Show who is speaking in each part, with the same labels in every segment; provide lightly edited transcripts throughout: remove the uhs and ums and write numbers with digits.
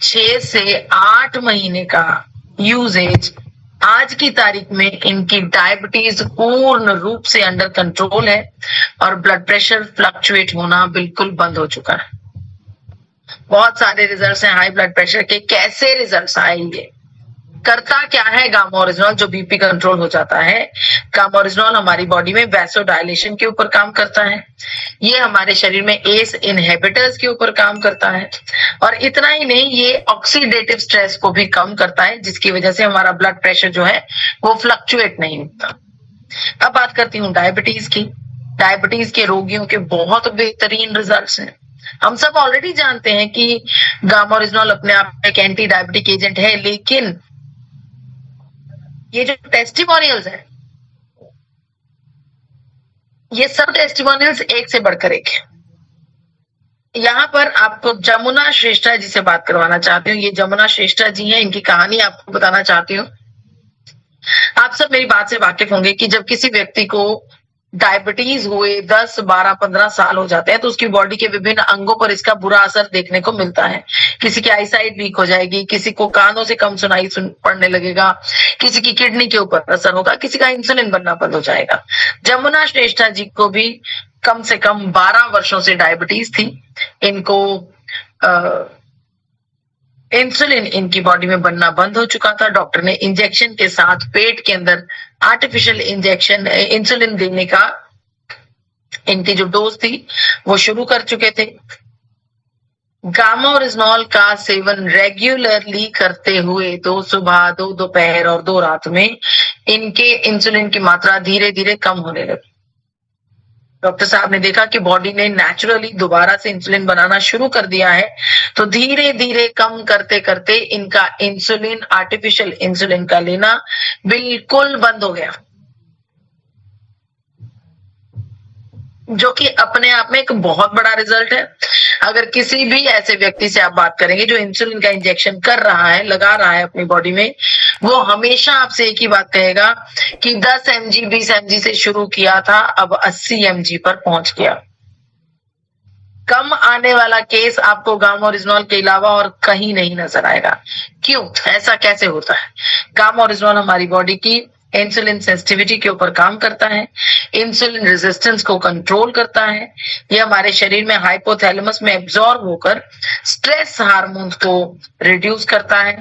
Speaker 1: 6 से 8 महीने का यूजेज आज की तारीख में इनकी डायबिटीज पूर्ण रूप से अंडर कंट्रोल है और ब्लड प्रेशर फ्लक्चुएट होना बिल्कुल बंद हो चुका है। बहुत सारे रिजल्ट्स हैं हाई ब्लड प्रेशर के। कैसे रिजल्ट्स आएंगे? करता क्या है गामा ओरिजिनॉल जो बीपी कंट्रोल हो जाता है? गामा ओरिजिनॉल हमारी बॉडी में वैसोडाइलेशन के ऊपर काम करता है, ये हमारे शरीर में एस इनहिबिटर्स के ऊपर काम करता है, और इतना ही नहीं, ये ऑक्सीडेटिव स्ट्रेस को भी कम करता है, जिसकी वजह से हमारा ब्लड प्रेशर जो है वो फ्लक्चुएट नहीं होता। अब बात करती हूँ डायबिटीज की। डायबिटीज के रोगियों के बहुत बेहतरीन रिजल्ट्स हैं। हम सब ऑलरेडी जानते हैं कि गामा ओरिजिनॉल अपने आप में एक एंटी डायबिटिक एजेंट है, लेकिन ये जो टेस्टिमोनियल्स हैं, ये सब टेस्टिमोनियल्स एक से बढ़कर एक है। यहाँ पर आपको जमुना श्रेष्ठा जी से बात करवाना चाहती हूँ। ये जमुना श्रेष्ठा जी हैं, इनकी कहानी आपको बताना चाहती हूँ। आप सब मेरी बात से वाकिफ होंगे कि जब किसी व्यक्ति को डायबिटीज हुए 10, 12, 15 साल हो जाते हैं तो उसकी बॉडी के विभिन्न अंगों पर इसका बुरा असर देखने को मिलता है। किसी की आईसाइट वीक हो जाएगी, किसी को कानों से कम सुनाई पड़ने लगेगा, किसी की किडनी के ऊपर असर होगा, किसी का इंसुलिन बनना बंद हो जाएगा। जमुना श्रेष्ठा जी को भी कम से कम 12 वर्षों से डायबिटीज थी। इनको इंसुलिन इनकी बॉडी में बनना बंद हो चुका था। डॉक्टर ने इंजेक्शन के साथ पेट के अंदर आर्टिफिशियल इंजेक्शन इंसुलिन देने का इनकी जो डोज थी वो शुरू कर चुके थे। गामा ओरिजिनॉल का सेवन रेगुलरली करते हुए 2 सुबह, 2 दोपहर और 2 रात में इनके इंसुलिन की मात्रा धीरे धीरे कम होने लगी। डॉक्टर साहब ने देखा कि बॉडी ने नेचुरली दोबारा से इंसुलिन बनाना शुरू कर दिया है, तो धीरे धीरे कम करते करते इनका इंसुलिन, आर्टिफिशियल इंसुलिन का लेना बिल्कुल बंद हो गया, जो कि अपने आप में एक बहुत बड़ा रिजल्ट है। अगर किसी भी ऐसे व्यक्ति से आप बात करेंगे जो इंसुलिन का इंजेक्शन कर रहा है, लगा रहा है अपनी बॉडी में, वो हमेशा आपसे एक ही बात कहेगा कि 10 mg 20 mg से शुरू किया था, अब 80 mg पर पहुंच गया। कम आने वाला केस आपको गामा ओरिजिनॉल के अलावा और कहीं नहीं नजर आएगा। क्यों? ऐसा कैसे होता है? गामा ओरिजिनॉल हमारी बॉडी की इंसुलिन सेंसिटिविटी के ऊपर काम करता है, इंसुलिन रेजिस्टेंस को कंट्रोल करता है, ये हमारे शरीर में हाइपोथैलेमस में एब्जॉर्ब होकर स्ट्रेस हार्मोन्स को रिड्यूस करता है।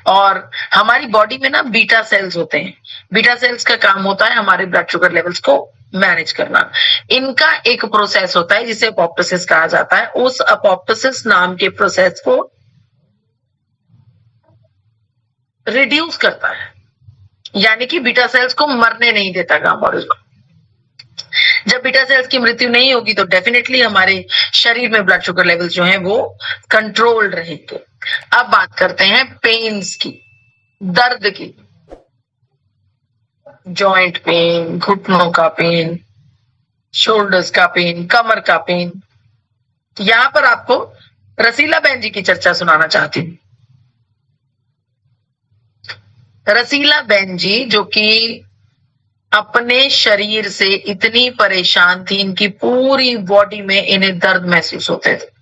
Speaker 1: और हमारी बॉडी में ना बीटा सेल्स होते हैं। बीटा सेल्स का काम होता है हमारे ब्लड शुगर लेवल्स को मैनेज करना। इनका एक प्रोसेस होता है जिसे अपोप्टोसिस कहा जाता है। उस अपोप्टोसिस नाम के प्रोसेस को रिड्यूस करता है, यानी कि बीटा सेल्स को मरने नहीं देता गामा ओरिजिनॉल। जब बीटा सेल्स की मृत्यु नहीं होगी तो डेफिनेटली हमारे शरीर में ब्लड शुगर लेवल्स जो हैं वो कंट्रोल्ड रहेंगे। अब बात करते हैं पेन्स की, दर्द की। जॉइंट पेन, घुटनों का पेन, शोल्डर्स का पेन, कमर का पेन। यहां पर आपको रसीला बहन जी की चर्चा सुनाना चाहती हूँ। रसीला बहन जी जो कि अपने शरीर से इतनी परेशान थी, इनकी पूरी बॉडी में इन्हें दर्द महसूस होते थे।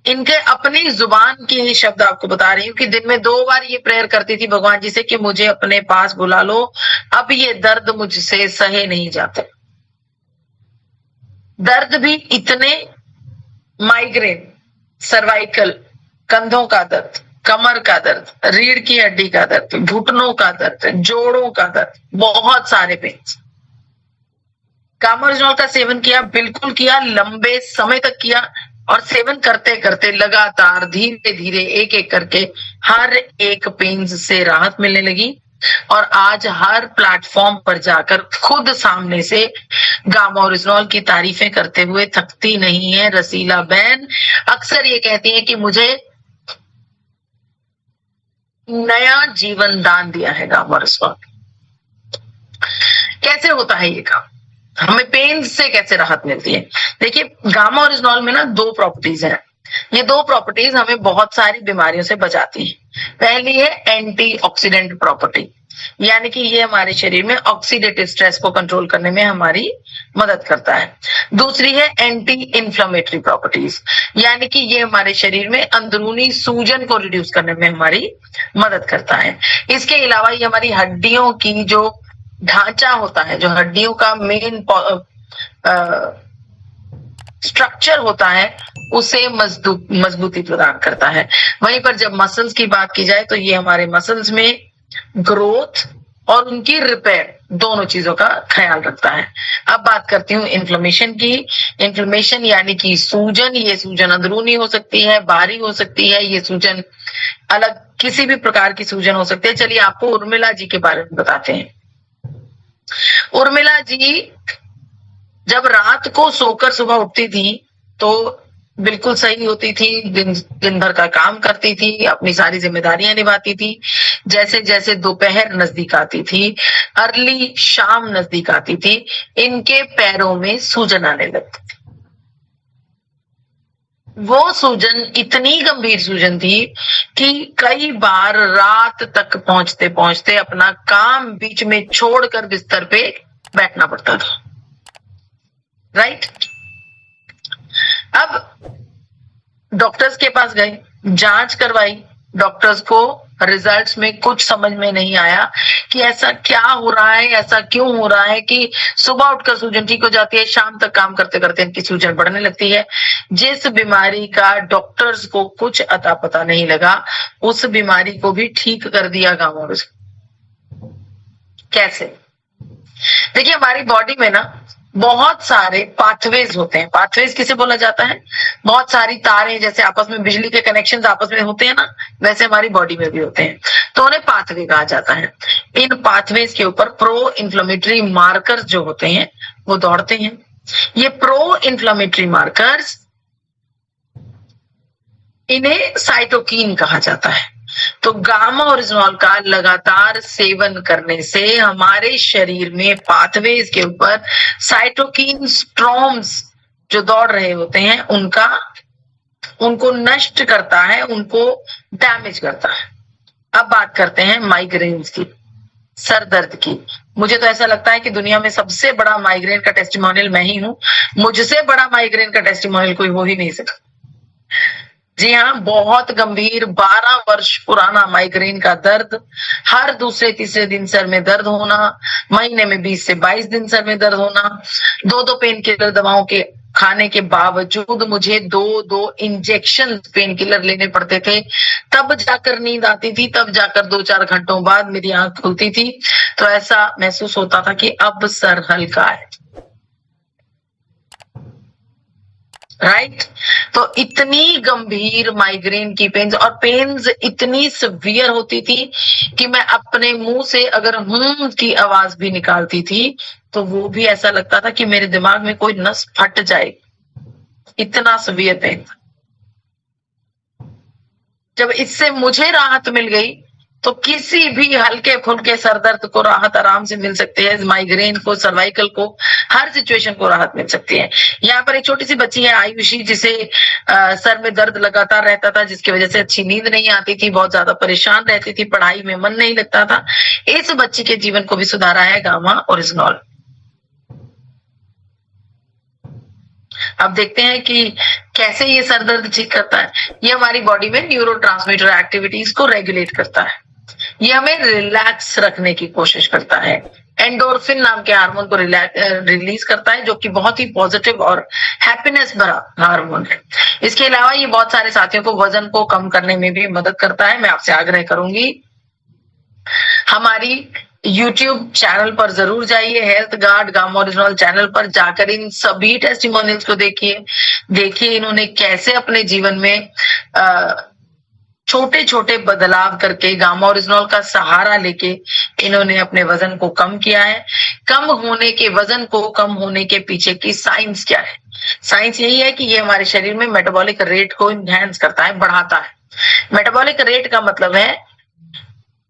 Speaker 1: इनके अपनी जुबान के शब्द आपको बता रही हूँ कि दिन में 2 बार ये प्रेयर करती थी भगवान जी से कि मुझे अपने पास बुला लो, अब ये दर्द मुझसे सहे नहीं जाते। दर्द भी इतने, माइग्रेन, सर्वाइकल, कंधों का दर्द, कमर का दर्द, रीढ़ की हड्डी का दर्द, घुटनों का दर्द, जोड़ों का दर्द, बहुत सारे पेन। गामा ओरिजिनॉल का सेवन किया, बिल्कुल किया, लंबे समय तक किया, और सेवन करते करते लगातार धीरे धीरे एक एक करके हर एक पेन से राहत मिलने लगी। और आज हर प्लेटफॉर्म पर जाकर खुद सामने से गामा ओरिजिनॉल की तारीफें करते हुए थकती नहीं है रसीला बहन। अक्सर ये कहती है कि मुझे नया जीवन दान दिया है गामा ओरिजिनॉल। कैसे होता है ये काम? हमें पेन से कैसे राहत मिलती है? देखिए, गामा ओरिजिनॉल में ना 2 प्रॉपर्टीज हैं। ये 2 प्रॉपर्टीज हमें बहुत सारी बीमारियों से बचाती है। पहली है एंटीऑक्सीडेंट प्रॉपर्टी। यानी कि ये हमारे शरीर में ऑक्सीडेटिव स्ट्रेस को कंट्रोल करने में हमारी मदद करता है। दूसरी है एंटी इंफ्लेमेटरी प्रॉपर्टीज, यानी कि ये हमारे शरीर में अंदरूनी सूजन को रिड्यूस करने में हमारी मदद करता है। इसके अलावा ये हमारी हड्डियों की जो ढांचा होता है, जो हड्डियों का मेन स्ट्रक्चर होता है, उसे मजबूती प्रदान करता है। वहीं पर जब मसल्स की बात की जाए तो ये हमारे मसल्स में ग्रोथ और उनकी रिपेयर दोनों चीजों का ख्याल रखता है। अब बात करती हूँ इन्फ्लेमेशन की। इन्फ्लेमेशन यानी कि सूजन, ये सूजन अंदरूनी हो सकती है, बाहरी हो सकती है, ये सूजन अलग किसी भी प्रकार की सूजन हो सकती है। चलिए आपको उर्मिला जी के बारे में बताते हैं। उर्मिला जी जब रात को सोकर सुबह उठती थी तो बिल्कुल सही होती थी, दिन भर का काम करती थी, अपनी सारी जिम्मेदारियां निभाती थी। जैसे जैसे दोपहर नजदीक आती थी, अर्ली शाम नजदीक आती थी, इनके पैरों में सूजन आने लगती थी। वो सूजन इतनी गंभीर सूजन थी कि कई बार रात तक पहुंचते पहुंचते अपना काम बीच में छोड़कर बिस्तर पे बैठना पड़ता था। राइट। अब डॉक्टर्स के पास गए, जांच करवाई, डॉक्टर्स को रिजल्ट्स में कुछ समझ में नहीं आया कि ऐसा क्या हो रहा है, ऐसा क्यों हो रहा है कि सुबह उठकर सूजन ठीक हो जाती है, शाम तक काम करते करते इनकी सूजन बढ़ने लगती है। जिस बीमारी का डॉक्टर्स को कुछ अता पता नहीं लगा, उस बीमारी को भी ठीक कर दिया गांवों से। कैसे? देखिए हमारी बॉडी में ना बहुत सारे पाथवेज होते हैं। पाथवेज किसे बोला जाता है? बहुत सारी तारें, जैसे आपस में बिजली के कनेक्शंस आपस में होते हैं ना, वैसे हमारी बॉडी में भी होते हैं, तो उन्हें पाथवे कहा जाता है। इन पाथवेज के ऊपर प्रो इन्फ्लेमेटरी मार्कर्स जो होते हैं वो दौड़ते हैं। ये प्रो इन्फ्लेमेटरी मार्कर्स, इन्हें साइटोकिन कहा जाता है। तो गामा ओरिजिनॉल का लगातार सेवन करने से हमारे शरीर में पाथवेज के ऊपर साइटोकिन स्ट्रॉम्स जो दौड़ रहे होते हैं उनको नष्ट करता है, उनको डैमेज करता है। अब बात करते हैं माइग्रेन्स की, सर दर्द की। मुझे तो ऐसा लगता है कि दुनिया में सबसे बड़ा माइग्रेन का टेस्टिमोनियल मैं ही हूं। मुझसे बड़ा माइग्रेन का टेस्टिमोनियल कोई हो ही नहीं सकता। जी हाँ, बहुत गंभीर 12 वर्ष पुराना माइग्रेन का दर्द, हर दूसरे तीसरे दिन सर में दर्द होना, महीने में 20 से 22 दिन सर में दर्द होना, 2 पेन किलर दवाओं के खाने के बावजूद मुझे 2 इंजेक्शन पेन किलर लेने पड़ते थे, तब जाकर नींद आती थी, तब जाकर 2-4 घंटों बाद मेरी आंख खुलती थी। तो ऐसा महसूस होता था कि अब सर हल्का है। राइट। तो इतनी गंभीर माइग्रेन की पेन्स, और पेन्स इतनी सिवियर होती थी कि मैं अपने मुंह से अगर की आवाज भी निकालती थी तो वो भी ऐसा लगता था कि मेरे दिमाग में कोई नस फट जाए, इतना सिवियर पेन। जब इससे मुझे राहत मिल गई तो किसी भी हल्के फुल्के सरदर्द को राहत आराम से मिल सकती है, माइग्रेन को, सर्वाइकल को, हर सिचुएशन को राहत मिल सकती है। यहाँ पर एक छोटी सी बच्ची है आयुषी, जिसे सर में दर्द लगातार रहता था, जिसकी वजह से अच्छी नींद नहीं आती थी, बहुत ज्यादा परेशान रहती थी, पढ़ाई में मन नहीं लगता था। इस बच्ची के जीवन को भी सुधारा है गामा ओरिजिनॉल। अब देखते हैं कि कैसे ये सर दर्द ठीक करता है। ये हमारी बॉडी में न्यूरोट्रांसमीटर एक्टिविटीज को रेगुलेट करता है, ये हमें रिलैक्स रखने की कोशिश करता है। एंडोर्फिन नाम के हार्मोन को रिलीज करता है, जो कि बहुत ही पॉजिटिव और हैप्पीनेस भरा हार्मोन है। इसके अलावा ये बहुत सारे साथियों को वजन को कम करने में भी मदद करता है। मैं आपसे आग्रह करूंगी, हमारी YouTube चैनल पर जरूर जाइए, health guard gamma original channel पर जाकर इन सभी टेस्टिमोनियल्स को देखिए इन्होंने कैसे अपने जीवन में छोटे छोटे बदलाव करके गामा ओरिजिनल का सहारा लेके इन्होंने अपने वजन को कम किया है। कम होने के वजन को कम होने के पीछे की साइंस क्या है? साइंस यही है कि ये हमारे शरीर में मेटाबॉलिक रेट को इनहेंस करता है, बढ़ाता है। मेटाबॉलिक रेट का मतलब है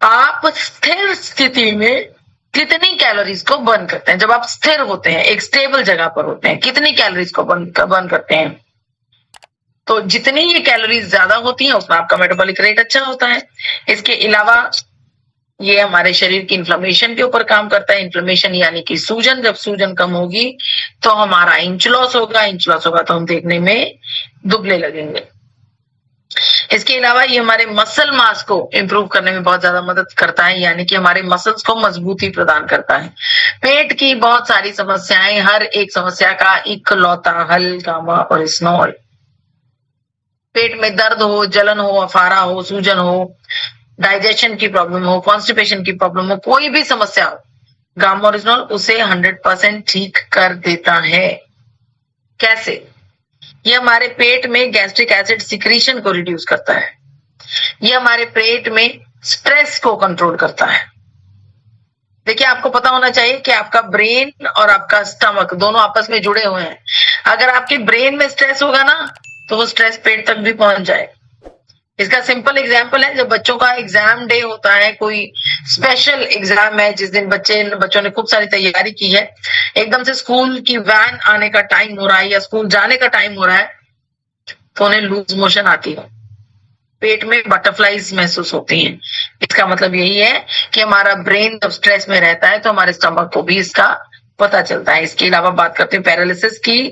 Speaker 1: आप स्थिर स्थिति में कितनी कैलोरीज को बर्न करते हैं। जब आप स्थिर होते हैं, एक स्टेबल जगह पर होते हैं, कितनी कैलोरीज को बर्न करते हैं। तो जितनी ये कैलोरीज ज्यादा होती हैं उतना आपका मेटाबॉलिक रेट अच्छा होता है। इसके अलावा ये हमारे शरीर की इन्फ्लेमेशन के ऊपर काम करता है। इन्फ्लेमेशन यानी कि सूजन, जब सूजन कम होगी तो हमारा इंच लॉस होगा, इंच लॉस होगा तो हम देखने में दुबले लगेंगे। इसके अलावा ये हमारे मसल मास को इंप्रूव करने में बहुत ज्यादा मदद करता है, यानी कि हमारे मसल्स को मजबूती प्रदान करता है। पेट की बहुत सारी समस्याएं, हर एक समस्या का इकलौता हल गामा ओरिजिनॉल। पेट में दर्द हो, जलन हो, अफारा हो, सूजन हो, डाइजेशन की प्रॉब्लम हो, कॉन्स्टिपेशन की प्रॉब्लम हो, कोई भी समस्या हो, गामा ओरिजिनॉल उसे 100% ठीक कर देता है। कैसे? ये हमारे पेट में गैस्ट्रिक एसिड सिक्रीशन को रिड्यूस करता है। ये हमारे पेट में स्ट्रेस को कंट्रोल करता है। देखिए, आपको पता होना चाहिए कि आपका ब्रेन और आपका स्टमक दोनों आपस में जुड़े हुए हैं। अगर आपके ब्रेन में स्ट्रेस होगा ना, तो वो स्ट्रेस पेट तक भी पहुंच जाए। इसका सिंपल एग्जाम्पल है, जब बच्चों का एग्जाम डे होता है, कोई स्पेशल एग्जाम है जिस दिन बच्चों ने खूब सारी तैयारी की है, एकदम से स्कूल की वैन आने का टाइम हो रहा है या स्कूल जाने का टाइम हो रहा है, तो उन्हें लूज मोशन आती है, पेट में बटरफ्लाईज महसूस होती हैं। इसका मतलब यही है कि हमारा ब्रेन जब स्ट्रेस में रहता है तो हमारे स्टमक को भी इसका पता चलता है। इसके अलावा बात करते हैं पैरालिसिस की।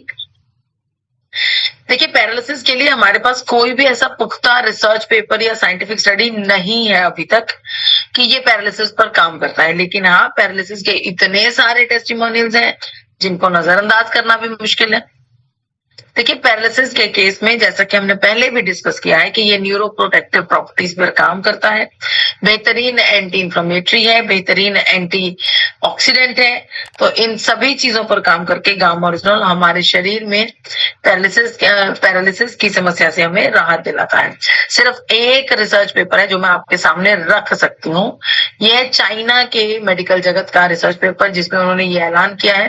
Speaker 1: देखिए, पैरालिसिस के लिए हमारे पास कोई भी ऐसा पुख्ता रिसर्च पेपर या साइंटिफिक स्टडी नहीं है अभी तक कि ये पैरालिसिस पर काम करता है, लेकिन हाँ, पैरालिसिस के इतने सारे टेस्टिमोनियल्स हैं जिनको नजरअंदाज करना भी मुश्किल है। देखिए, पैरालिसिस के केस में जैसा कि हमने पहले भी डिस्कस किया है कि ये न्यूरोप्रोटेक्टिव प्रॉपर्टीज पर काम करता है, बेहतरीन एंटी इंफ्लेमेटरी है, बेहतरीन एंटी ऑक्सीडेंट है। तो इन सभी चीजों पर काम करके गामा ओरिजिनॉल हमारे शरीर में पैरालिसिस की समस्या से हमें राहत दिलाता है। सिर्फ एक रिसर्च पेपर है जो मैं आपके सामने रख सकती हूँ, यह चाइना के मेडिकल जगत का रिसर्च पेपर, जिसमें उन्होंने ये ऐलान किया है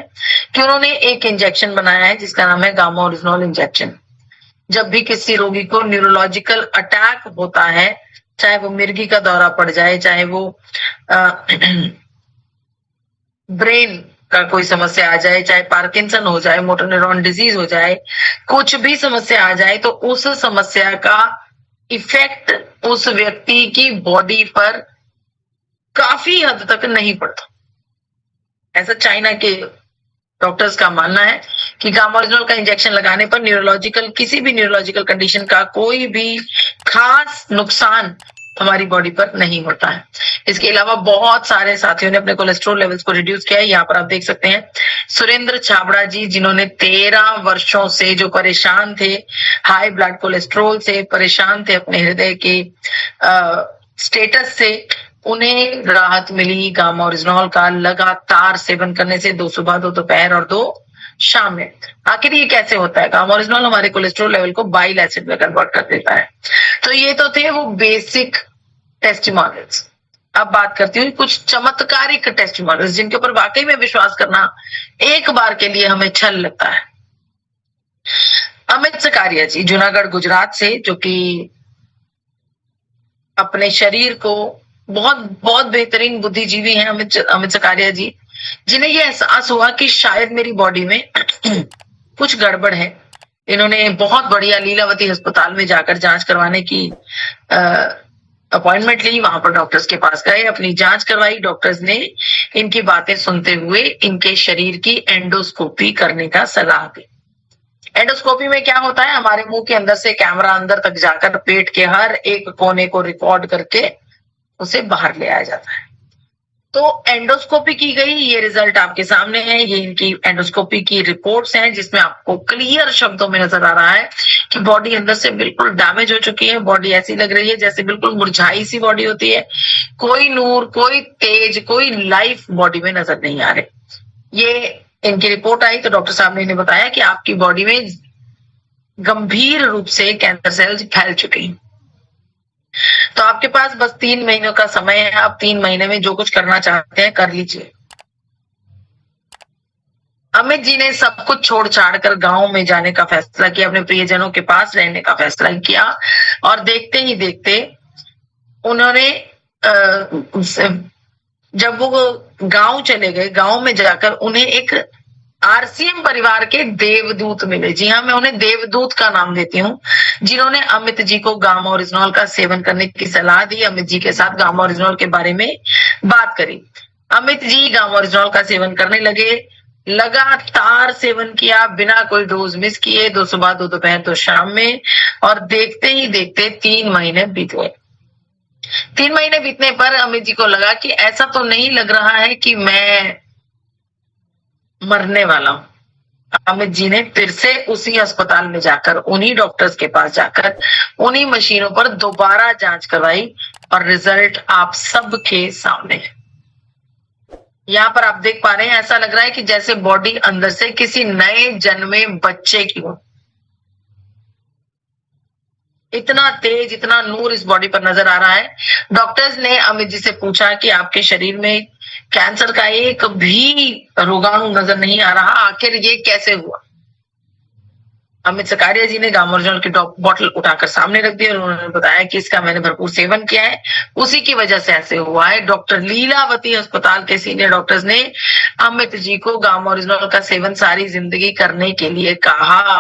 Speaker 1: कि उन्होंने एक इंजेक्शन बनाया है जिसका नाम है गामा ओरिजिनॉल इंजेक्शन। जब भी किसी रोगी को न्यूरोलॉजिकल अटैक होता है, चाहे वो मिर्गी का दौरा पड़ जाए, चाहे वो ब्रेन का कोई समस्या आ जाए, चाहे पार्किंसन हो जाए, मोटर न्यूरॉन डिजीज हो जाए, कुछ भी समस्या आ जाए, तो उस समस्या का इफेक्ट उस व्यक्ति की बॉडी पर काफी हद तक नहीं पड़ता। ऐसा चाइना के डॉक्टर्स का मानना है कि गामा ओरिजिनॉल का इंजेक्शन लगाने पर किसी भी न्यूरोलॉजिकल कंडीशन का कोई भी खास नुकसान हमारी बॉडी पर नहीं होता है। इसके अलावा बहुत सारे साथियों ने अपने कोलेस्ट्रॉल लेवल्स को रिड्यूस किया है। यहाँ पर आप देख सकते हैं सुरेंद्र छाबड़ा जी, जिन्होंने 13 वर्षों से जो परेशान थे, हाई ब्लड कोलेस्ट्रॉल से परेशान थे, अपने हृदय के स्टेटस से, उन्हें राहत मिली गामा ओरिजिनॉल का लगातार सेवन करने से, 2 सुबह 2 दोपहर और 2 शाम में। आखिर ये कैसे होता है? गामा ओरिजिनॉल हमारे कोलेस्ट्रॉल लेवल को बाइल एसिड में कन्वर्ट कर देता है। तो ये तो थे वो बेसिक टेस्टिमोनियल्स। अब बात करती हूँ कुछ चमत्कारिक टेस्टिमोनियल्स जिनके ऊपर वाकई में विश्वास करना एक बार के लिए हमें छल लगता है। अमित सकारिया जी, जूनागढ़ गुजरात से, जो कि अपने शरीर को बहुत बेहतरीन बुद्धिजीवी हैं अमित सकारिया जी, जिन्हें यह एहसास हुआ कि शायद मेरी बॉडी में कुछ गड़बड़ है। इन्होंने बहुत बढ़िया लीलावती अस्पताल में जाकर जांच करवाने की अपॉइंटमेंट ली। वहां पर डॉक्टर्स के पास गए, अपनी जांच करवाई। डॉक्टर्स ने इनकी बातें सुनते हुए इनके शरीर की एंडोस्कोपी करने का सलाह दी। एंडोस्कोपी में क्या होता है? हमारे मुंह के अंदर से कैमरा अंदर तक जाकर पेट के हर एक कोने को रिकॉर्ड करके उसे बाहर ले आया जाता है। तो एंडोस्कोपी की गई, ये रिजल्ट आपके सामने है। ये इनकी एंडोस्कोपी की रिपोर्ट्स हैं, जिसमें आपको क्लियर शब्दों में नजर आ रहा है कि बॉडी अंदर से बिल्कुल डैमेज हो चुकी है। बॉडी ऐसी लग रही है जैसे बिल्कुल मुरझाई सी बॉडी होती है, कोई नूर, कोई तेज, कोई लाइफ बॉडी में नजर नहीं आ रही। ये इनकी रिपोर्ट आई तो डॉक्टर साहब ने इन्हें बताया कि आपकी बॉडी में गंभीर रूप से कैंसर सेल्स फैल चुके हैं। तो आपके पास बस 3 महीनों का समय है। आप 3 महीने में जो कुछ करना चाहते हैं कर लीजिए। अमित जी ने सब कुछ छोड़ छाड़ कर गांव में जाने का फैसला किया, अपने प्रियजनों के पास रहने का फैसला किया, और देखते ही देखते उन्होंने जब वो गांव चले गए, गांव में जाकर उन्हें एक आरसीएम परिवार के देवदूत मिले। जी हाँ, मैं उन्हें देवदूत का नाम देती हूँ, जिन्होंने अमित जी को गामा ओरिजिनॉल का सेवन करने की सलाह दी, अमित जी के साथ गामा ओरिजिनॉल के बारे में बात करी। अमित जी गामोरिजोल का सेवन करने लगे, लगातार सेवन किया बिना कोई डोज मिस किए, 2 सुबह 2 दोपहर 2 शाम में, और देखते ही देखते 3 महीने बीत गए। 3 महीने बीतने पर अमित जी को लगा कि ऐसा तो नहीं लग रहा है कि मैं मरने वाला हूं। अमित जी ने फिर से उसी अस्पताल में जाकर, उन्हीं डॉक्टर्स के पास जाकर, उन्हीं मशीनों पर दोबारा जांच करवाई, और रिजल्ट आप सबके सामने है। यहाँ पर आप देख पा रहे हैं, ऐसा लग रहा है कि जैसे बॉडी अंदर से किसी नए जन्मे बच्चे की हो। इतना तेज, इतना नूर इस बॉडी पर नजर आ रहा है। डॉक्टर्स ने अमित जी से पूछा कि आपके शरीर में कैंसर का एक भी रोगाणु नजर नहीं आ रहा, आखिर ये कैसे हुआ? अमित सकारिया जी ने गामोरिजोल की बॉटल उठाकर सामने रख दी और उन्होंने बताया कि इसका मैंने भरपूर सेवन किया है, उसी की वजह से ऐसे हुआ है। डॉक्टर लीलावती अस्पताल के सीनियर डॉक्टर्स ने अमित जी को गामोरिजोल का सेवन सारी जिंदगी करने के लिए कहा।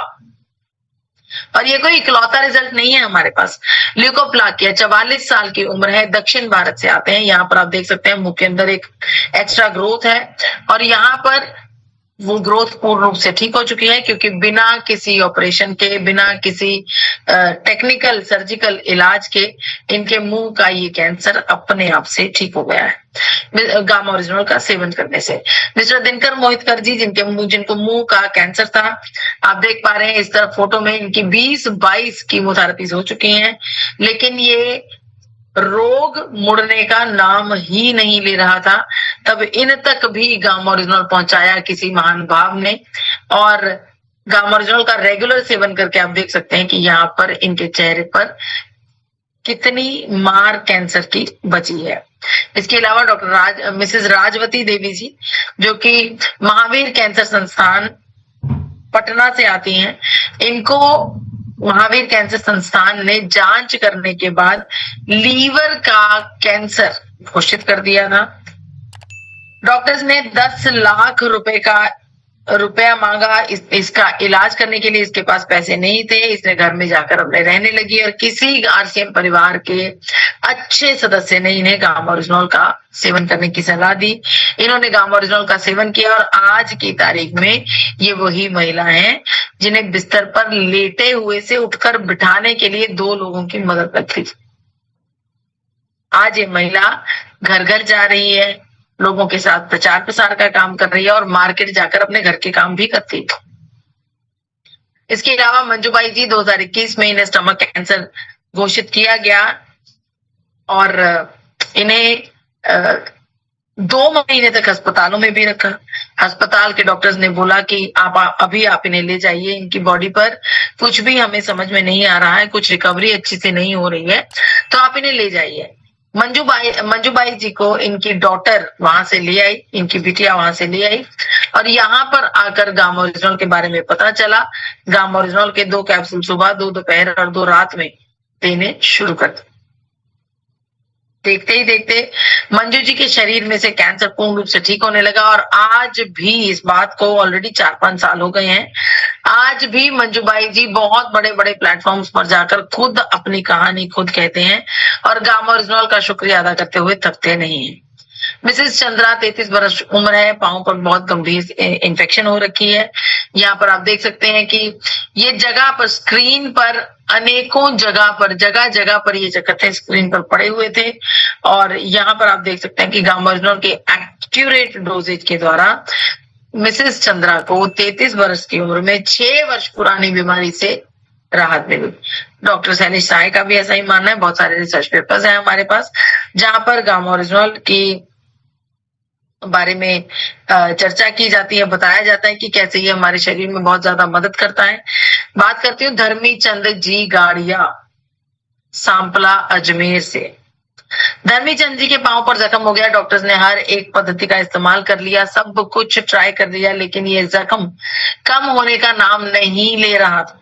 Speaker 1: और ये कोई इकलौता रिजल्ट नहीं है हमारे पास। ल्यूकोप्लाकिया, 44 साल की उम्र है, दक्षिण भारत से आते हैं। यहाँ पर आप देख सकते हैं मुंह के अंदर एक एक्स्ट्रा ग्रोथ है, और यहाँ पर वो ग्रोथ पूर्ण रूप से ठीक हो चुकी है, क्योंकि बिना किसी ऑपरेशन के, बिना किसी टेक्निकल सर्जिकल इलाज के, इनके मुंह का ये कैंसर अपने आप से ठीक हो गया है गामोरिजोल का सेवन करने से। मिस्टर दिनकर मोहितकर जी, जिनको मुंह का कैंसर था, आप देख पा रहे हैं इस तरफ फोटो में, इनकी 20-22 कीमोथेरेपीज हो चुकी हैं, लेकिन ये रोग मुड़ने का नाम ही नहीं ले रहा था। तब इन तक भी गामोरिजोल पहुंचाया किसी महान भाव ने, और गामोरिजोल का रेगुलर सेवन करके आप देख सकते हैं कि यहाँ पर इनके चेहरे पर कितनी मार कैंसर की बची है। इसके अलावा डॉक्टर मिसेस राजवती देवी जी, जो कि महावीर कैंसर संस्थान पटना से आती हैं, इनको महावीर कैंसर संस्थान ने जांच करने के बाद लीवर का कैंसर घोषित कर दिया था। डॉक्टर्स ने 10 लाख रुपया मांगा इसका इलाज करने के लिए। इसके पास पैसे नहीं थे, इसने घर में जाकर अपने रहने लगी, और किसी आरसीएम परिवार के अच्छे सदस्य ने इन्हें गामोरिजोल का सेवन करने की सलाह दी। इन्होंने गामोरिजोल का सेवन किया, और आज की तारीख में ये वही महिला हैं जिन्हें बिस्तर पर लेटे हुए से उठकर बिठाने के लिए 2 लोगों की मदद लगती। आज ये महिला घर घर जा रही है, लोगों के साथ प्रचार प्रसार का काम कर रही है, और मार्केट जाकर अपने घर के काम भी करती है। इसके अलावा मंजूबाई जी, 2021 में इन्हें स्टमक कैंसर घोषित किया गया, और इन्हें 2 महीने तक अस्पतालों में भी रखा। अस्पताल के डॉक्टर्स ने बोला कि आप इन्हें ले जाइए, इनकी बॉडी पर कुछ भी हमें समझ में नहीं आ रहा है, कुछ रिकवरी अच्छी से नहीं हो रही है, तो आप इन्हें ले जाइए। मंजूबाई जी को इनकी डॉटर वहां से ले आई, इनकी बिटिया वहां से ले आई, और यहाँ पर आकर गामोरिजोल के बारे में पता चला। गामोरिजोल के 2 कैप्सूल सुबह, 2 दोपहर और 2 रात में देने शुरू कर दिए। देखते ही देखते मंजू जी के शरीर में से कैंसर पूर्ण रूप से ठीक होने लगा, और आज भी इस बात को ऑलरेडी 4-5 साल हो गए हैं, आज भी मंजूबाई जी बहुत बड़े बड़े प्लेटफॉर्म्स पर जाकर खुद अपनी कहानी खुद कहते हैं, और गामोरिजोल का शुक्रिया अदा करते हुए थकते नहीं है। मिसेस चंद्रा, 33 वर्ष उम्र है, पांव पर बहुत गंभीर इन्फेक्शन हो रखी है। यहाँ पर आप देख सकते हैं कि ये जगह पर, स्क्रीन पर, अनेकों जगह जगह पर ये इकट्ठे स्क्रीन पर पड़े हुए थे, और यहाँ पर आप देख सकते हैं कि गामोरिजोल के एक्यूरेट डोजेज के द्वारा मिसेस चंद्रा को 33 वर्ष की उम्र में 6 वर्ष पुरानी बीमारी से राहत मिली। डॉक्टर शैलेश साय का भी ऐसा ही मानना है। बहुत सारे रिसर्च पेपर्स हैं हमारे पास जहां पर गामोरिजोल की बारे में चर्चा की जाती है, बताया जाता है कि कैसे ये हमारे शरीर में बहुत ज्यादा मदद करता है। बात करती हूँ धर्मी चंद जी गाड़िया, सांपला अजमेर से। धर्मी चंद जी के पांव पर जख्म हो गया। डॉक्टर्स ने हर एक पद्धति का इस्तेमाल कर लिया, सब कुछ ट्राई कर लिया, लेकिन ये जख्म कम होने का नाम नहीं ले रहा था।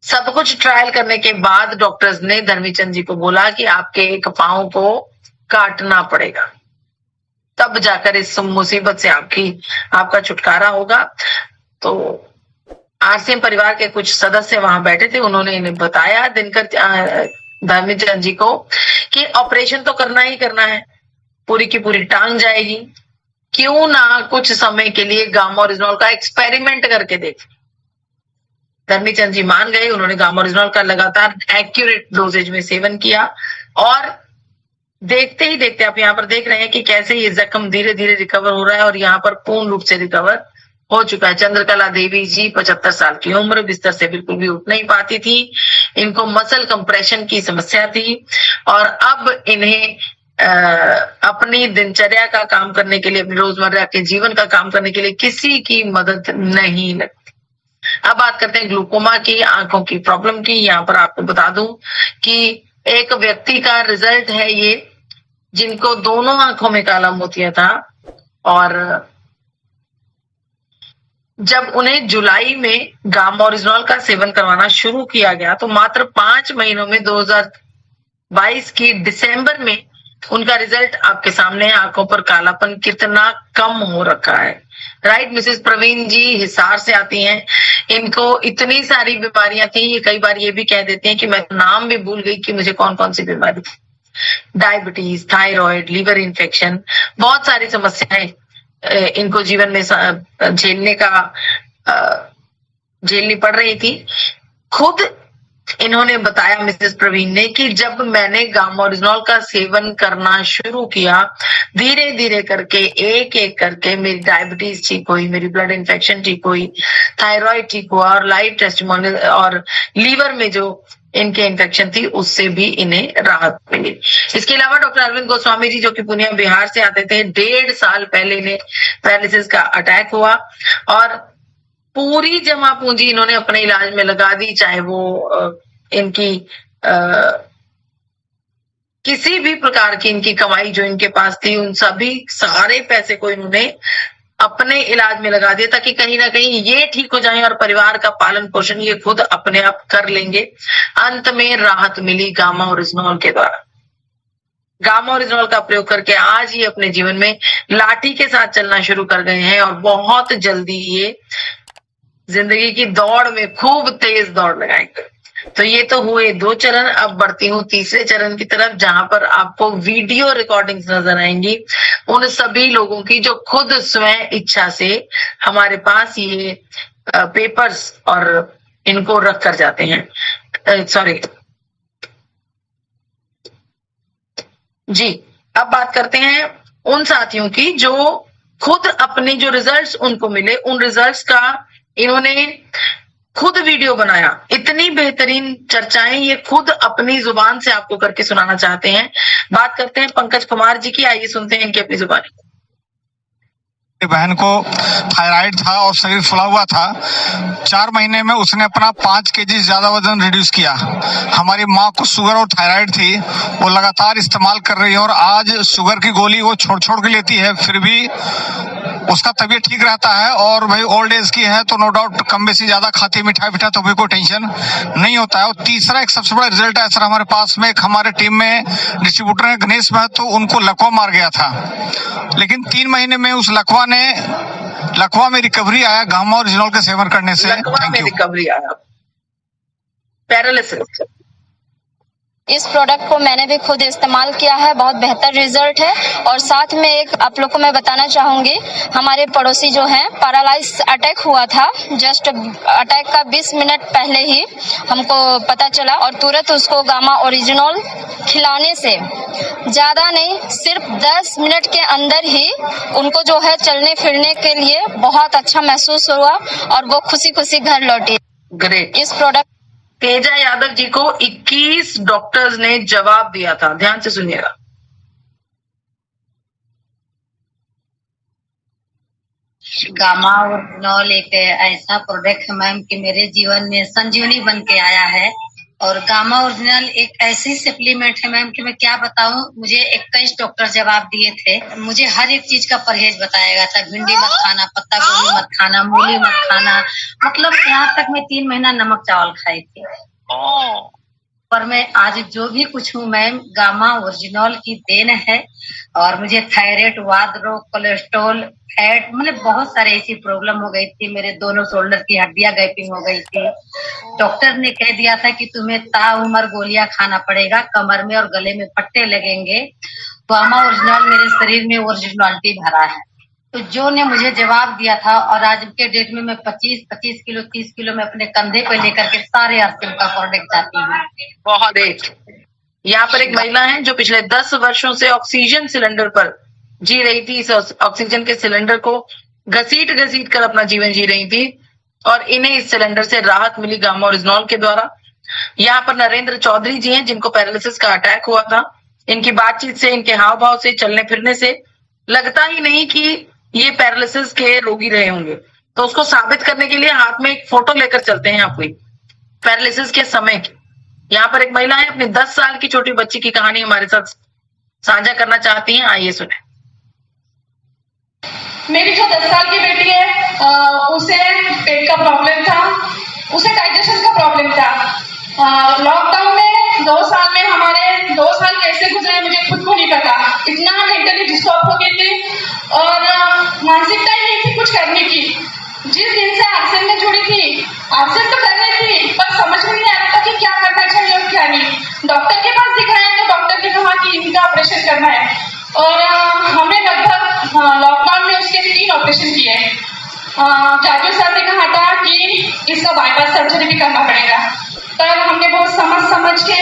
Speaker 1: सब कुछ ट्रायल करने के बाद डॉक्टर्स ने धर्मी चंद जी को बोला कि आपके एक पांव को काटना पड़ेगा, तब जाकर इस मुसीबत से आपका छुटकारा होगा। तो आरसीएम परिवार के कुछ सदस्य वहां बैठे थे, उन्होंने इन्हें बताया धर्मी चंद जी को कि ऑपरेशन तो करना ही करना है, पूरी की पूरी टांग जाएगी। क्यों ना कुछ समय के लिए गामा ओरिजिनॉल का एक्सपेरिमेंट करके देख। धर्मीचंद जी मान गए, उन्होंने गामा ओरिजिनॉल का लगातार एक्यूरेट डोजेज में सेवन किया और देखते ही देखते आप यहाँ पर देख रहे हैं कि कैसे ये जख्म धीरे धीरे रिकवर हो रहा है और यहाँ पर पूर्ण रूप से रिकवर हो चुका है। चंद्रकला देवी जी 75 साल की उम्र, बिस्तर से बिल्कुल भी उठ नहीं पाती थी, इनको मसल कंप्रेशन की समस्या थी और अब इन्हें अपनी दिनचर्या का काम करने के लिए, अपनी रोजमर्रा के जीवन का काम करने के लिए किसी की मदद नहीं लगती। अब बात करते हैं ग्लूकोमा की, आंखों की प्रॉब्लम की। यहाँ पर आपको बता दूं कि एक व्यक्ति का रिजल्ट है ये, जिनको दोनों आंखों में काला मोतिया था और जब उन्हें जुलाई में गामा ओरिजिनॉल का सेवन करवाना शुरू किया गया तो मात्र 5 महीनों में 2022 की दिसंबर में उनका रिजल्ट आपके सामने है। आंखों पर कालापन कितना कम हो रखा है। राइट, मिसेस प्रवीण जी हिसार से आती हैं, इनको इतनी सारी बीमारियां थी, ये कई बार ये भी कह देते हैं कि मैं नाम भी भूल गई कि मुझे कौन कौन सी बीमारी थी। डायबिटीज, थायराइड, लीवर इन्फेक्शन, बहुत सारी समस्याएं इनको जीवन में झेलनी पड़ रही थी। खुद इन्होंने बताया मिसेस प्रवीण ने कि जब मैंने गामा ओरिजिनॉल का सेवन करना शुरू किया, धीरे धीरे करके एक एक करके मेरी डायबिटीज ठीक हुई, मेरी ब्लड इन्फेक्शन ठीक हुई, थायराइड ठीक हुआ और लाइव टेस्टिमोनियल और लीवर में जो इनके इन्फेक्शन थी उससे भी इन्हें राहत मिली। इसके अलावा डॉक्टर अरविंद गोस्वामी जी जो कि पूर्णिया बिहार से आते थे, 1.5 साल पहले इन्हें पैरालिसिस का अटैक हुआ और पूरी जमा पूंजी इन्होंने अपने इलाज में लगा दी, चाहे वो इनकी किसी भी प्रकार की इनकी कमाई जो इनके पास थी, उन सभी सारे पैसे को इन्होंने अपने इलाज में लगा दिया ताकि कहीं ना कहीं ये ठीक हो जाए और परिवार का पालन पोषण ये खुद अपने आप कर लेंगे। अंत में राहत मिली गामा ओरिजिनॉल के द्वारा। गामा ओरिजिनॉल का प्रयोग करके आज ये अपने जीवन में लाठी के साथ चलना शुरू कर गए हैं और बहुत जल्दी ये जिंदगी की दौड़ में खूब तेज दौड़ लगाएंगे। तो ये तो हुए 2 चरण, अब बढ़ती हूँ तीसरे चरण की तरफ, जहां पर आपको वीडियो रिकॉर्डिंग्स नजर आएंगी उन सभी लोगों की जो खुद स्वयं इच्छा से हमारे पास ये पेपर्स और इनको रख कर जाते हैं। सॉरी जी, अब बात करते हैं उन साथियों की जो खुद अपने जो रिजल्ट्स उनको मिले, उन रिजल्ट्स का इन्होंने खुद वीडियो बनाया। इतनी बेहतरीन चर्चाएं ये खुद अपनी जुबान से आपको करके सुनाना चाहते हैं। बात करते हैं पंकज कुमार जी की, आइए सुनते हैं इनकी अपनी जुबानी।
Speaker 2: बहन को थायराइड था और शरीर फुला हुआ था। 4 महीने में उसने अपना 5 केजी ज्यादा वजन रिड्यूस किया। हमारी माँ को शुगर और थायराइड थी, वो लगातार इस्तेमाल कर रही है और आज शुगर की गोली वो छोड़ छोड़ के लेती है, फिर भी उसका तबीयत ठीक रहता है। और भाई ओल्ड एज की है तो नो डाउट कम बेसी ज्यादा खाती मिठाई पिठा तो भी कोई टेंशन नहीं होता है। और तीसरा एक सबसे बड़ा रिजल्ट है सर, हमारे पास में एक हमारे टीम में डिस्ट्रीब्यूटर है गणेश महतो, तो उनको लकवा मार गया था, लेकिन 3 महीने में उस लकवा में रिकवरी आया गामा ओरिजिनॉल के सेवन करने से।
Speaker 1: लकवा में रिकवरी आया, पैरालिसिस।
Speaker 3: इस प्रोडक्ट को मैंने भी खुद इस्तेमाल किया है, बहुत बेहतर रिजल्ट है। और साथ में एक आप लोग को मैं बताना चाहूंगी, हमारे पड़ोसी जो हैं पैरालाइज अटैक हुआ था, जस्ट अटैक का 20 मिनट पहले ही हमको पता चला और तुरंत उसको गामा ओरिजिनॉल खिलाने से ज्यादा नहीं, सिर्फ 10 मिनट के अंदर ही उनको जो है चलने फिरने के लिए बहुत अच्छा महसूस हुआ और वो खुशी खुशी घर लौटे।
Speaker 1: ग्रेट।
Speaker 3: इस प्रोडक्ट
Speaker 1: तेजा यादव जी को 21 डॉक्टर्स ने जवाब दिया था, ध्यान से सुनिएगा।
Speaker 4: गामा ओरिजिनॉल एक ऐसा प्रोडक्ट है मैम कि मेरे जीवन में संजीवनी बन के आया है। और गामा ओरिजिनल एक ऐसी सप्लीमेंट है मैम कि मैं क्या बताऊं, मुझे 21 डॉक्टर जवाब दिए थे। मुझे हर एक चीज का परहेज बताया गया था, भिंडी मत खाना, पत्ता गोभी मत खाना, मूली मत खाना, मतलब यहाँ तक मैं 3 महीना नमक चावल खाई थी। पर मैं आज जो भी कुछ हूँ मैम गामा ओरिजिनॉल की देन है। और मुझे थायराइड, वात रोग, कोलेस्ट्रॉल, फैट, मतलब बहुत सारे ऐसी प्रॉब्लम हो गई थी। मेरे दोनों शोल्डर की हड्डियां गैपिंग हो गई थी। डॉक्टर ने कह दिया था कि तुम्हें ताउम्र गोलियां खाना पड़ेगा, कमर में और गले में पट्टे लगेंगे। गामा ओरिजिनल मेरे शरीर में ओरिजिनलिटी भरा है। तो जो ने मुझे जवाब दिया था, और आज के डेट में मैं 25 किलो 30 किलो में अपने कंधे पे लेकर के सारे आरसीएम का प्रोडक्ट आती हूँ।
Speaker 1: बहुत ग्रेट। यहाँ पर एक महिला है जो पिछले 10 वर्षों से ऑक्सीजन सिलेंडर पर जी रही थी। इस ऑक्सीजन के सिलेंडर को घसीट घसीट कर अपना जीवन जी रही थी और इन्हें इस सिलेंडर से राहत मिली गामा ओरिजिनल के द्वारा। यहाँ पर नरेंद्र चौधरी जी हैं जिनको पैरालिसिस का अटैक हुआ था। इनकी बातचीत से, इनके हाव भाव से, चलने फिरने से लगता ही नहीं कि ये पैरालिसिस के रोगी रहे होंगे। तो उसको साबित करने के लिए हाथ में एक फोटो लेकर चलते हैं आपको पैरालिसिस के समय की। यहाँ पर एक महिला है अपनी 10 साल की छोटी बच्ची की कहानी हमारे साथ साझा करना चाहती हैं। आइए सुने।
Speaker 5: मेरी जो 10 साल की बेटी है उसे पेट का प्रॉब्लम था, उसे डाइजेशन का प्रॉब्लम था। लॉकडाउन में 2 साल में हमारे 2 साल कैसे गुजरे मुझे खुद को नहीं पता। इतना मेंटली डिस्टर्ब हो गई थी और मानसिकता ही नहीं थी कुछ करने की। जिस दिन से आरसीएम में जुड़ी थी, आरसीएम तो कर रही थी पर समझ में नहीं आ रहा था कि क्या करना चाहिए और क्या नहीं। डॉक्टर के पास दिखाया तो डॉक्टर ने कहा कि इनका ऑपरेशन करना है और हमने लगभग लॉकडाउन में उसके 3 ऑपरेशन किए। जादू सर ने कहा था कि इसका बाईपास सर्जरी भी करना पड़ेगा। तब हमने बहुत समझ के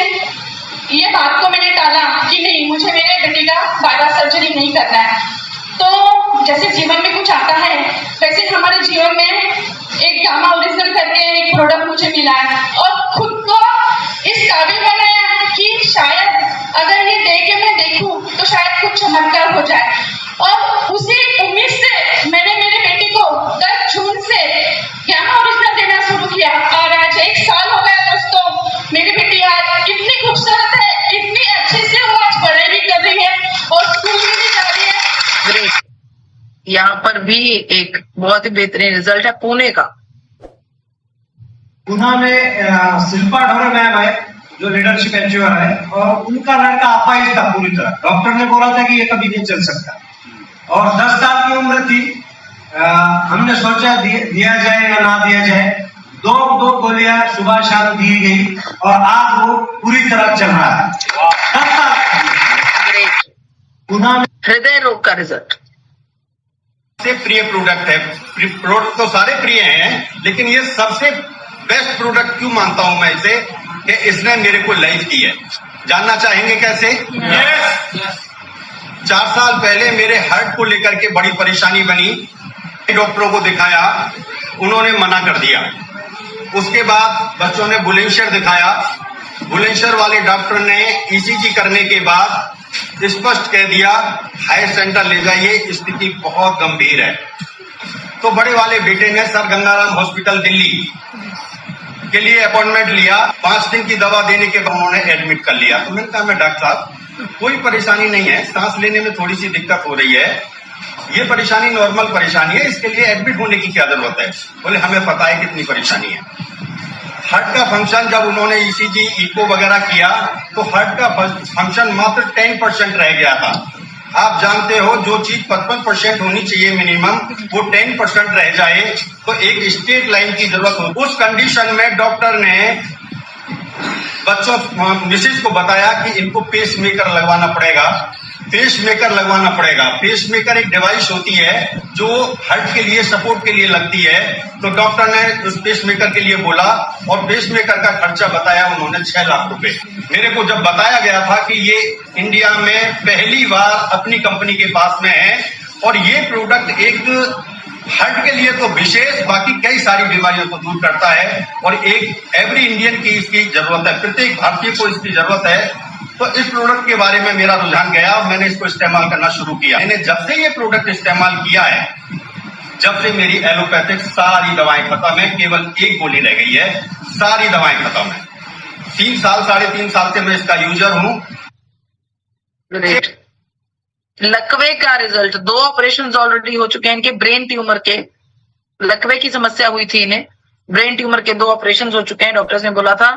Speaker 5: ये बात को मैंने टाला कि नहीं, मुझे मेरे बेटी का बाईपास सर्जरी नहीं करना है। तो जैसे जीवन में कुछ आता है वैसे हमारे जीवन में एक गामा ओरिजिनल करके एक प्रोडक्ट मुझे मिला है और खुद को इस काबिल बनाया कि शायद अगर ये दे के मैं देखूं तो शायद कुछ चमत्कार हो जाए। और उसी उम्मीद से मैंने मेरी बेटी को 10 जून से गामा ओरिजिनल देना शुरू किया और आज 1 साल हो गया दोस्तों। मेरी बेटी आज इतनी खूबसूरत है, इतनी अच्छे से वो आज पढ़ाई भी कर रही है और स्कूल में भी जा रही है।
Speaker 1: ग्रेट। यहाँ पर भी एक बहुत ही बेहतरीन रिजल्ट है पुणे का।
Speaker 6: पुणे में शिल्पा ढोरे मैम है जो लीडरशिप एचीवर है और उनका लड़का अपाहिज था पूरी तरह। डॉक्टर ने बोला था कि ये कभी नहीं चल सकता और 10 साल की उम्र थी। हमने सोचा दिया जाए या ना दिया जाए। 2 गोलियां सुबह शाम दी गई और आज वो पूरी तरह चल रहा है। 10 साल पुणे में
Speaker 1: हृदय रोग का रिजल्ट
Speaker 7: सबसे प्रिय प्रोडक्ट है। प्रोडक्ट तो सारे प्रिय हैं, लेकिन ये सबसे बेस्ट प्रोडक्ट क्यों मानता हूं मैं इसे कि इसने मेरे को लाइफ दी है। जानना चाहेंगे कैसे? yes. 4 साल पहले मेरे हार्ट को लेकर के बड़ी परेशानी बनी। डॉक्टरों को दिखाया, उन्होंने मना कर दिया। उसके बाद बच्चों ने बुलंदशहर दिखाया। बुलंदशहर वाले डॉक्टर ने ईसीजी करने के बाद स्पष्ट कह दिया हाई सेंटर ले जाइए, स्थिति बहुत गंभीर है। तो बड़े वाले बेटे ने सर गंगाराम हॉस्पिटल दिल्ली के लिए अपॉइंटमेंट लिया। 5 दिन की दवा देने के बाद उन्होंने एडमिट कर लिया। तो मैंने कहा मैं डॉक्टर साहब कोई परेशानी नहीं है, सांस लेने में थोड़ी सी दिक्कत हो रही है, ये परेशानी नॉर्मल परेशानी है, इसके लिए एडमिट होने की क्या जरूरत है? बोले हमें पता है कितनी परेशानी है। हार्ट का फंक्शन जब उन्होंने ईसीजी इको वगैरह किया तो हार्ट का फंक्शन मात्र 10% रह गया था। आप जानते हो जो चीज 55% होनी चाहिए मिनिमम, वो 10% रह जाए तो एक स्ट्रेट लाइन की जरूरत हो। उस कंडीशन में डॉक्टर ने बच्चों मिसेज को बताया कि इनको पेस मेकर लगवाना पड़ेगा। पेस मेकर लगवाना पड़ेगा। पेस मेकर एक डिवाइस होती है जो हार्ट के लिए सपोर्ट के लिए लगती है। तो डॉक्टर ने उस पेस मेकर के लिए बोला और पेस मेकर का खर्चा बताया उन्होंने 6 लाख रुपए। मेरे को जब बताया गया था कि ये इंडिया में पहली बार अपनी कंपनी के पास में है और ये प्रोडक्ट एक हार्ट के लिए तो विशेष, बाकी कई सारी बीमारियों को दूर करता है और एक एवरी इंडियन की इसकी जरूरत है, प्रत्येक भारतीय को इसकी जरूरत है। तो इस प्रोडक्ट के बारे में मेरा रुझान गया और मैंने इसको इस्तेमाल करना शुरू किया। मैंने जब से ये प्रोडक्ट इस्तेमाल किया है, जब से मेरी एलोपैथिक सारी दवाएं खत्म है, केवल एक गोली रह गई है, सारी दवाएं खत्म है। 3 साल 3.5 साल से मैं इसका यूजर हूँ।
Speaker 1: ग्रेट। लकवे का रिजल्ट, 2 ऑपरेशन ऑलरेडी हो चुके हैं इनके ब्रेन ट्यूमर के। लकवे की समस्या हुई थी इन्हें, ब्रेन ट्यूमर के 2 ऑपरेशन हो चुके हैं। डॉक्टर्स ने बोला था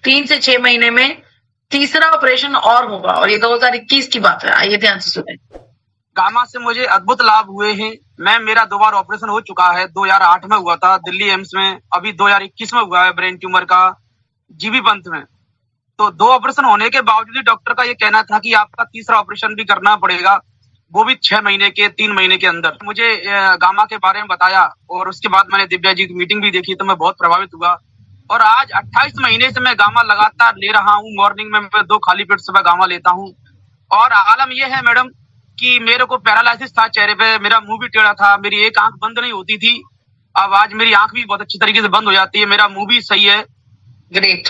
Speaker 1: 3 से 6 महीने में तीसरा ऑपरेशन और होगा और ये 2021 की बात है। आइए ध्यान से सुने।
Speaker 8: गामा से मुझे अद्भुत लाभ हुए हैं। मेरा 2 बार ऑपरेशन हो चुका है। 2008 में हुआ था दिल्ली एम्स में, अभी 2021 में हुआ है ब्रेन ट्यूमर का जीबी पंथ में। तो 2 ऑपरेशन होने के बावजूद भी डॉक्टर का ये कहना था कि आपका तीसरा ऑपरेशन भी करना पड़ेगा, वो भी 6 महीने के 3 महीने के अंदर। मुझे गामा के बारे में बताया और उसके बाद मैंने दिव्या जी की मीटिंग भी देखी तो मैं बहुत प्रभावित हुआ। और आज 28 महीने से मैं गामा लगातार ले रहा हूँ। मॉर्निंग में मैं 2 खाली पेट सुबह गामा लेता हूँ। और आलम यह है मैडम कि मेरे को पैरालिसिस था चेहरे पे, मेरा मुंह भी टेढ़ा था, मेरी एक आंख बंद नहीं होती थी। अब आज मेरी आंख भी बहुत अच्छी तरीके से बंद हो जाती है, मेरा मुंह भी सही है।
Speaker 1: ग्रेट।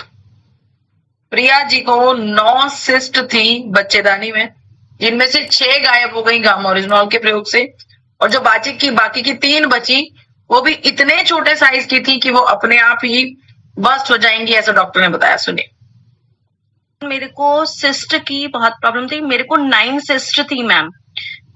Speaker 1: प्रिया जी को 9 सिस्ट थी बच्चेदानी में, जिनमें से 6 गायब हो गई गामा ओरिजिनल के प्रयोग से, और जो बाकी की 3 बची वो भी इतने छोटे साइज की थी कि वो अपने आप ही बस्ट हो जाएंगी, ऐसा डॉक्टर ने बताया। सुनिए।
Speaker 9: मेरे को सिस्ट की बहुत प्रॉब्लम थी। मेरे को 9 सिस्ट थी मैम,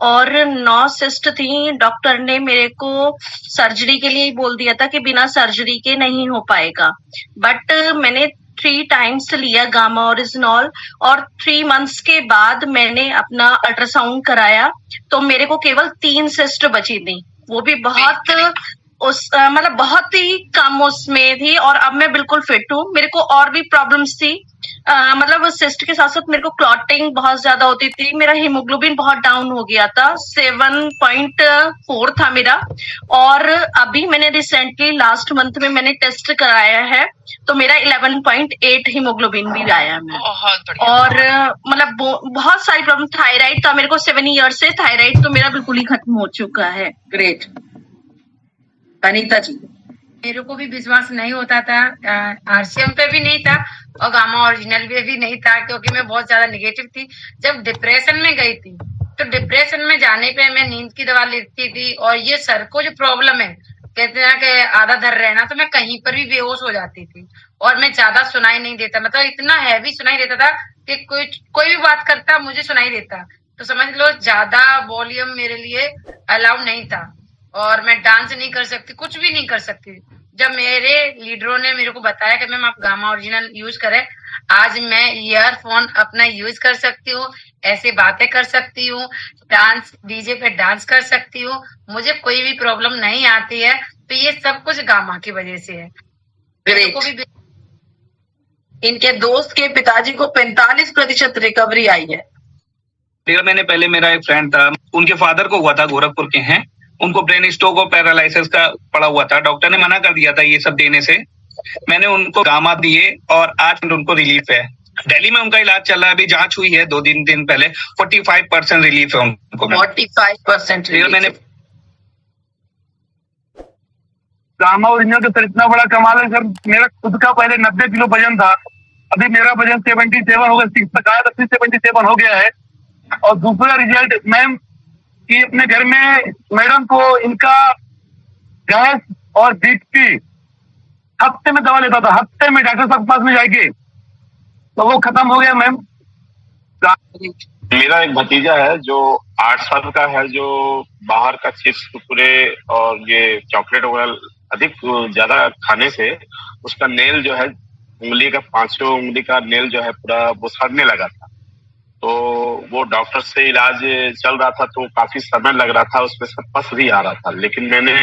Speaker 9: और 9 सिस्ट थी। डॉक्टर ने मेरे को सर्जरी के लिए ही बोल दिया था कि बिना सर्जरी के नहीं हो पाएगा, बट मैंने 3 टाइम्स लिया गामा ओरिजिनल, और 3 मंथ्स के बाद मैंने अपना अल्ट्रासाउंड कराया तो मेरे को केवल 3 सिस्ट बची थी, वो भी बहुत मतलब बहुत ही कम उसमें थी, और अब मैं बिल्कुल फिट हूँ। मेरे को और भी प्रॉब्लम्स थी, मतलब सिस्ट के साथ साथ मेरे को क्लॉटिंग बहुत ज्यादा होती थी, मेरा हीमोग्लोबिन बहुत डाउन हो गया था, 7.4 था मेरा। और अभी मैंने रिसेंटली लास्ट मंथ में मैंने टेस्ट कराया है तो मेरा 11.8 हीमोग्लोबिन भी आया है। और मतलब बहुत सारी प्रॉब्लम, थायराइड था मेरे को 7 ईयर से, थायराइड तो मेरा बिल्कुल ही खत्म हो चुका है।
Speaker 1: ग्रेट। अनीता जी।
Speaker 10: मेरे को भी विश्वास नहीं होता था, आरसीएम पे भी नहीं था और गामा ओरिजिनल पे भी नहीं था, क्योंकि मैं बहुत ज्यादा निगेटिव थी। जब डिप्रेशन में गई थी तो डिप्रेशन में जाने पे मैं नींद की दवा लेती थी, और ये सर को जो प्रॉब्लम है, कहते हैं कि आधा धर रहना, तो मैं कहीं पर भी बेहोश हो जाती थी, और मैं ज्यादा सुनाई नहीं देता, मतलब इतना हैवी सुनाई देता था कि कोई भी बात करता मुझे सुनाई देता, तो समझ लो ज्यादा वॉल्यूम मेरे लिए अलाउड नहीं था, और मैं डांस नहीं कर सकती, कुछ भी नहीं कर सकती। जब मेरे लीडरों ने मेरे को बताया कि मैम आप गामा ओरिजिनल यूज करें, आज मैं ईयरफोन अपना यूज कर सकती हूँ, ऐसे बातें कर सकती हूँ, डांस डीजे पे डांस कर सकती हूँ, मुझे कोई भी प्रॉब्लम नहीं आती है। तो ये सब कुछ गामा की वजह से है।
Speaker 1: ग्रेट। इनके दोस्त के पिताजी को 45% रिकवरी आई है।
Speaker 11: 13 महीने पहले मेरा एक फ्रेंड था, उनके फादर को हुआ था, गोरखपुर के हैं, उनको ब्रेन स्ट्रोक और पैरालिसिस का पड़ा हुआ था। डॉक्टर ने मना कर दिया था ये सब देने से। मैंने उनको गामा दिए और आज उनको रिलीफ है। दिल्ली में उनका इलाज चल रहा है, अभी जांच हुई है 2 दिन पहले, 45% रिलीफ है उनको।
Speaker 1: 45% रिलीफ।
Speaker 11: मैंने
Speaker 12: गामा ओरिजिनल का सर इतना बड़ा कमाल है सर, मेरा खुद का पहले 90 किलो वजन था, अभी मेरा वजन 77 हो गया, 77 हो गया है। और दूसरा रिजल्ट मैम कि अपने घर में मैडम को इनका गैस और बीपी हफ्ते में दवा लेता था, हफ्ते में डॉक्टर साहब के पास में जाके, तो वो खत्म हो गया मैम।
Speaker 13: मेरा एक भतीजा है जो 8 साल का है, जो बाहर का चिप्स कुरकुरे और ये चॉकलेट वगैरह अधिक ज्यादा खाने से उसका नेल जो है, उंगली का 5 उंगली का नेल जो है पूरा वो सड़ने लगा था। तो वो डॉक्टर से इलाज चल रहा था, तो काफी समय लग रहा था, उसमें से पस भी आ रहा था। लेकिन मैंने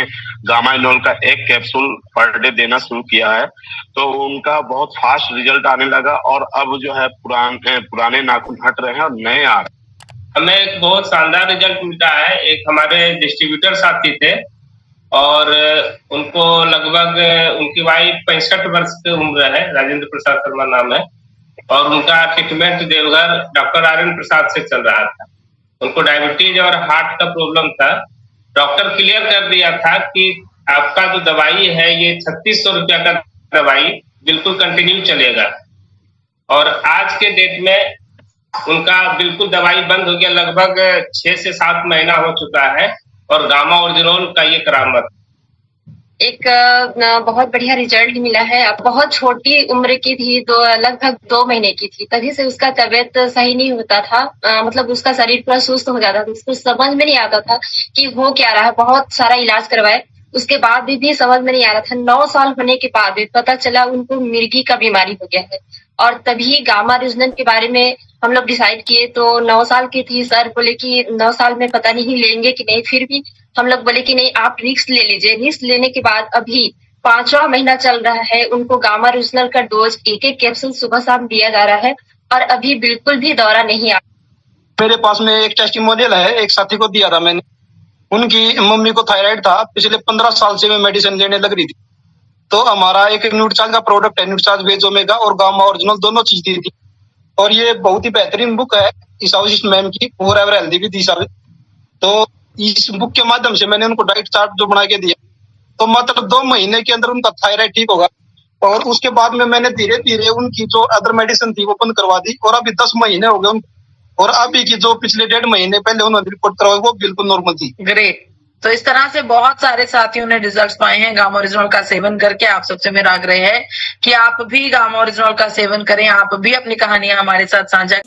Speaker 13: गामाइनोल का 1 कैप्सूल पर डे देना शुरू किया है, तो उनका बहुत फास्ट रिजल्ट आने लगा, और अब जो है पुराने नाखून हट रहे हैं और नए आ रहे हैं।
Speaker 14: हमें एक बहुत शानदार रिजल्ट मिलता है। एक हमारे डिस्ट्रीब्यूटर साथी थे, और उनको लगभग उनकी वाइफ 65 वर्ष की उम्र है, राजेंद्र प्रसाद शर्मा नाम है, और उनका ट्रीटमेंट देवघर डॉक्टर आर्यन प्रसाद से चल रहा था। उनको डायबिटीज और हार्ट का प्रॉब्लम था। डॉक्टर क्लियर कर दिया था कि आपका जो दवाई है ये 3600 रुपया का दवाई बिल्कुल कंटिन्यू चलेगा, और आज के डेट में उनका बिल्कुल दवाई बंद हो गया। लगभग 6 से 7 महीना हो चुका है, और गामा ओरिजिनल का ये करामत
Speaker 15: एक बहुत बढ़िया रिजल्ट मिला है। अब बहुत छोटी उम्र की थी, लगभग 2 महीने की थी, तभी से उसका तबीयत सही नहीं होता था, मतलब उसका शरीर पूरा सुस्त हो जाता था, उसको समझ में नहीं आता था कि हो क्या रहा है। बहुत सारा इलाज करवाए, उसके बाद भी समझ में नहीं आ रहा था। 9 साल होने के बाद भी पता चला उनको मिर्गी का बीमारी हो गया है, और तभी गामा ओरिजिनल के बारे में हम लोग डिसाइड किए। तो 9 साल की थी, सर बोले कि 9 साल में पता नहीं लेंगे कि नहीं, फिर भी हम लोग बोले कि नहीं आप रिस्क ले लीजिए। रिस्क लेने के बाद अभी 5वां महीना चल रहा है, उनको गामा ओरिजिनल का डोज 1-1 कैप्सूल सुबह शाम दिया जा रहा है और अभी बिल्कुल भी दौरा नहीं आ।
Speaker 8: मेरे पास में एक टेस्टिमोनियल है, एक साथी को दिया था मैंने। उनकी मम्मी को थायराइड था, पिछले 15 साल से मैं मेडिसिन लेने लग रही थी। तो हमारा एक न्यूट्रीचार्ज का प्रोडक्ट है, न्यूट्रीचार्ज वेज ओमेगा और गामा ओरिजिनल दोनों चीज दी थी। और ये बहुत ही बेहतरीन बुक है ईसावशिष्ट मैम की, फॉरएवर हेल्दी विद ईसा। तो इस बुक के माध्यम से मैंने उनको डाइट चार्ट जो बना के दिया, तो मात्र 2 महीने के अंदर उनका थायराइड ठीक होगा। और उसके बाद में मैंने धीरे धीरे उनकी जो अदर मेडिसिन थी वो बंद करवा दी और अभी 10 महीने हो गए उनको। और अभी की जो पिछले 1.5 महीने पहले उन्होंने रिपोर्ट करवाई वो बिल्कुल नॉर्मल थी।
Speaker 1: ग्रेट। तो इस तरह से बहुत सारे साथियों ने रिजल्ट्स पाए हैं गामा ओरिजिनल का सेवन करके। आप सबसे मेरा आग्रह है कि आप भी गामा ओरिजिनल का सेवन करें, आप भी अपनी कहानियां हमारे साथ साझा